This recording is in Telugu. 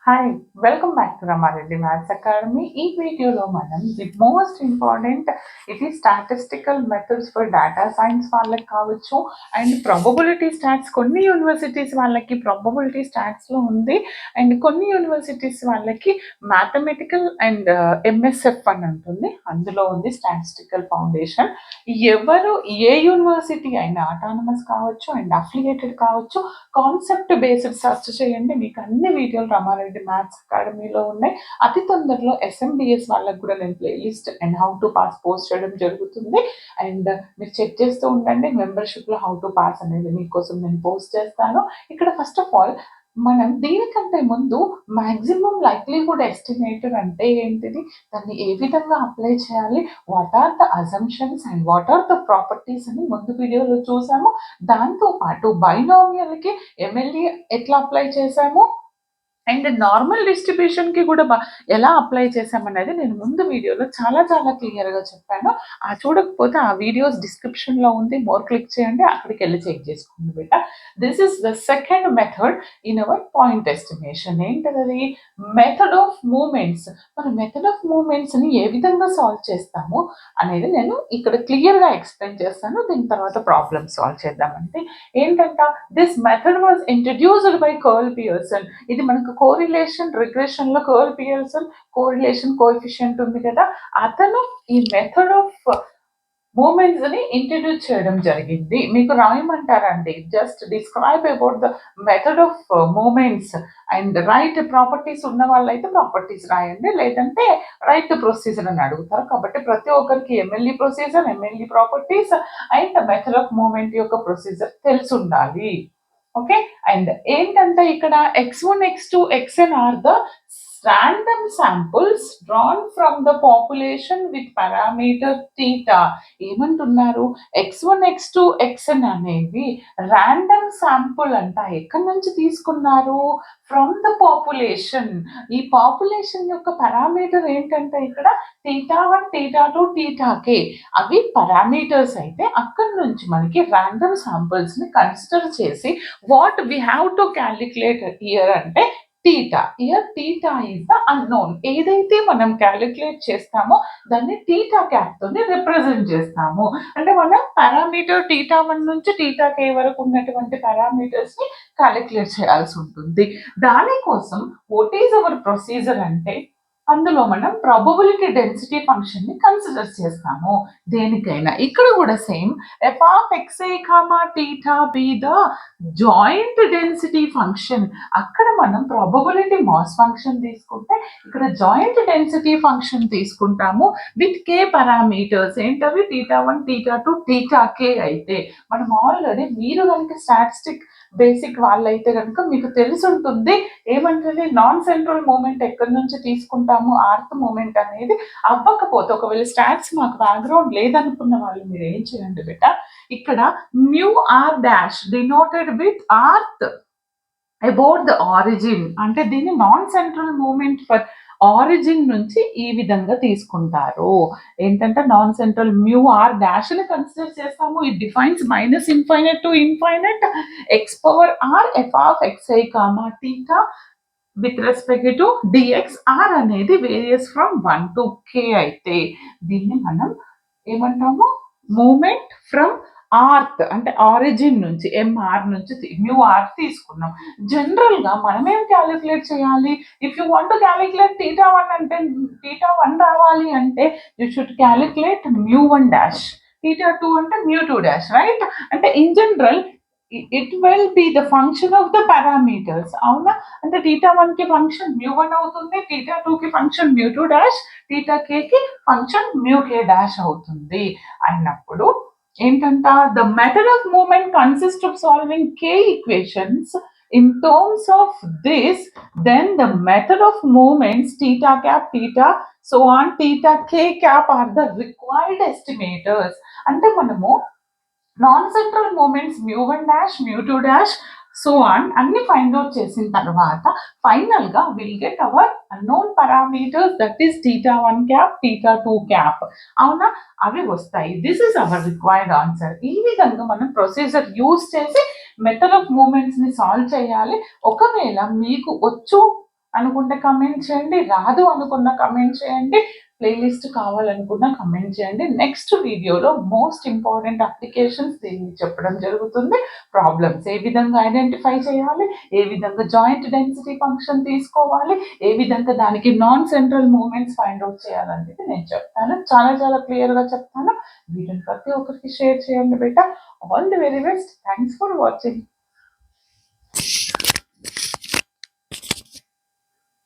Hi welcome back to Rama Reddy maths academy. ఈ వీడియోలో మనం ది మోస్ట్ ఇంపార్టెంట్ ఇది statistical methods for data science వాళ్ళకి కావచ్చు అండ్ ప్రాబబిలిటీ స్టాట్స్ కొన్ని యూనివర్సిటీస్ వాళ్ళకి ప్రాబబిలిటీ స్టాట్స్లో ఉంది అండ్ కొన్ని యూనివర్సిటీస్ వాళ్ళకి మ్యాథమెటికల్ అండ్ ఎంఎస్ఎఫ్ అని ఉంటుంది, అందులో ఉంది స్టాటిస్టికల్ ఫౌండేషన్. ఎవరు ఏ యూనివర్సిటీ అయినా ఆటానమస్ కావచ్చు అండ్ అఫిలియేటెడ్ కావచ్చు, కాన్సెప్ట్ బేస్డ్ సెర్చ్ చేయండి, మీకు అన్ని వీడియోలు రమారెడ్డి మ్యాథ్స్ అకాడమీలో ఉన్నాయి. అతి తొందరలో ఎస్ఎండిఎస్ వాళ్ళకి కూడా నేను playlist and how to pass post చేయడం జరుగుతుంది. అండ్ మీరు చెక్ చేస్తూ ఉండండి, మెంబర్షిప్లో హౌ టు పాస్ అనేది మీకోసం నేను పోస్ట్ చేస్తాను. ఇక్కడ ఫస్ట్ ఆఫ్ ఆల్ మనం దీనికంటే ముందు మ్యాక్సిమం లైక్లీహుడ్ ఎస్టిమేటర్ అంటే ఏంటిది, దాన్ని ఏ విధంగా అప్లై చేయాలి, what are the assumptions and what are the properties అని ముందు వీడియోలో చూసాము. దాంతో పాటు బైనామియల్కి ఎంఎల్ఏ ఎట్లా అప్లై చేసాము అండ్ నార్మల్ డిస్ట్రిబ్యూషన్కి కూడా ఎలా అప్లై చేసామనేది నేను ముందు వీడియోలో చాలా చాలా క్లియర్గా చెప్పాను. ఆ చూడకపోతే ఆ వీడియోస్ డిస్క్రిప్షన్లో ఉంది, మోర్ క్లిక్ చేయండి, అక్కడికి వెళ్ళి చెక్ చేసుకోండి బేట. This is the second method in our point estimation. ఏంటది? Method of moments. మరి మెథడ్ ఆఫ్ మూమెంట్స్ని ఏ విధంగా సాల్వ్ చేస్తాము అనేది నేను ఇక్కడ క్లియర్గా ఎక్స్ప్లెయిన్ చేస్తాను. దీని తర్వాత ప్రాబ్లమ్ సాల్వ్ చేద్దామంటే ఏంటంట, this method was introduced by Karl Pearson. ఇది మనకు కోరిలేషన్ రిగ్రెషన్ లో కర్ల్ పియర్సన్ కోరిలేషన్ కోఎఫిషియంట్ ఉంది కదా, అతను ఈ మెథడ్ ఆఫ్ మూమెంట్స్ ని ఇంట్రడ్యూస్ చేయడం జరిగింది. మీకు రాయమంటారండి, just describe about the method of moments and write properties ఉన్న వాళ్ళైతే ప్రాపర్టీస్ రాయండి, లేదంటే రైట్ ప్రొసీజర్ అని అడుగుతారు. కాబట్టి ప్రతి ఒక్కరికి MLE procedure, MLE properties and method of moment యొక్క ప్రొసీజర్ తెలిసి ఉండాలి. ఓకే, అండ్ ఏంటంటే ఇక్కడ x1 x2 xn are the random samples drawn from the population with parameter theta. ఏమంటున్నారు, x1 x2 xn అనేవి ర్యాండమ్ శాంపుల్ అంట. ఎక్కడి నుంచి తీసుకున్నారు? From the population. ఈ పాపులేషన్ యొక్క పారామీటర్ ఏంటంటే ఇక్కడ θ1 θ2 θk, అవి పారామీటర్స్ అయితే అక్కడి నుంచి మనకి ర్యాండమ్ శాంపుల్స్ ని కన్సిడర్ చేసి what we have to calculate here అంటే theta. Here theta is the unknown. ఏదైతే మనం క్యాలిక్యులేట్ చేస్తామో దాన్ని టీటా క్యాప్ తోని రిప్రజెంట్ చేస్తాము. అంటే మనం పారామీటర్ θ1 నుంచి θk వరకు ఉన్నటువంటి పారామీటర్స్ ని క్యాలిక్యులేట్ చేయాల్సి ఉంటుంది. దానికోసం వాట్ ఈజ్ అవర్ ప్రొసీజర్ అంటే అందులో మనం ప్రాబబిలిటీ డెన్సిటీ ఫంక్షన్ ని కన్సిడర్ చేస్తాము. దేనికైనా ఇక్కడ కూడా same f of xi, θ be the joint density function. అక్కడ మనం ప్రాబబిలిటీ మాస్ ఫంక్షన్ తీసుకుంటే ఇక్కడ జాయింట్ డెన్సిటీ ఫంక్షన్ తీసుకుంటాము విత్ k పారామీటర్స్. ఏంటవి? θ1 θ2 θk. అయితే మనం ఆల్రెడీ, మీరు కనుక స్టాటిస్టిక్ బేసిక్ వాళ్ళైతే కనుక మీకు తెలిసి ఉంటుంది ఏమంటుంది, నాన్ సెంట్రల్ మూమెంట్ ఎక్కడి నుంచి తీసుకుంటాము, ఆర్త్ మూమెంట్ అనేది. అవ్వకపోతే ఒకవేళ స్టాట్స్ మాకు బ్యాక్గ్రౌండ్ లేదనుకున్న వాళ్ళు మీరు ఏం చేయండి బేట, ఇక్కడ mu r dash denoted with rth about the origin, అంటే దీన్ని non central moment for origin నుంచి ఈ విధంగా తీసుకుంటారు. ఏంటంటే non central mu r dash ని కన్సిడర్ చేస్తాము. It defines minus infinite to infinite x power r f of xi, θ with respect to dx. r అనేది వేరియస్ ఫ్రమ్ 1 to k. అయితే దీన్ని మనం ఏమంటాము, మూమెంట్ ఫ్రమ్ ఆర్త్ అంటే ఆరిజిన్ నుంచి ఎంఆర్ నుంచి న్యూ ఆర్ తీసుకున్నాం. జనరల్ గా మనం ఏం క్యాలిక్యులేట్ చేయాలి? If you want to calculate θ1 అంటే θ1 రావాలి అంటే యూ షుడ్ క్యాలిక్యులేట్ μ1 డాష్, θ2 అంటే μ2 డాష్, రైట్? అంటే in general it will be the function of the parameters. అవునా? అంటే θ1 కి ఫంక్షన్ μ1 అవుతుంది, θ2 కి ఫంక్షన్ μ2 డాష్, θk కి ఫంక్షన్ μk డాష్ అవుతుంది. అయినప్పుడు ఏంటంట, the method of moment consist of solving k equations in terms of this, then the method of movements theta cap, theta so on, theta k cap are the required estimators. అంటే మనము non central moments μ1 dash μ2 dash so on అన్ని ఫైండ్ అవుట్ చేసిన తర్వాత ఫైనల్ గా will get our unknown parameters, that is θ1 cap θ2 cap. అవునా? అవి వస్తాయి. This is our required answer. ఈ విధంగా మనం ప్రొసీజర్ యూజ్ చేసి మెథడ్ ఆఫ్ మూమెంట్స్ ని సాల్వ్ చేయాలి. ఒకవేళ మీకు వచ్చు అనుకుంటే కమెంట్ చేయండి, రాదు అనుకున్న కమెంట్ చేయండి, ప్లేలిస్ట్ కావాలనుకున్న కమెంట్ చేయండి. నెక్స్ట్ వీడియోలో మోస్ట్ ఇంపార్టెంట్ అప్లికేషన్స్ దీన్ని చెప్పడం జరుగుతుంది. ప్రాబ్లమ్స్ ఏ విధంగా ఐడెంటిఫై చేయాలి, ఏ విధంగా జాయింట్ డెన్సిటీ ఫంక్షన్ తీసుకోవాలి, ఏ విధంగా దానికి non central moments find out చేయాలనేది నేను చెప్తాను. చాలా చాలా క్లియర్గా చెప్తాను. వీడియోని ప్రతి ఒక్కరికి షేర్ చేయండి బేటా. All the very best. Thanks for watching.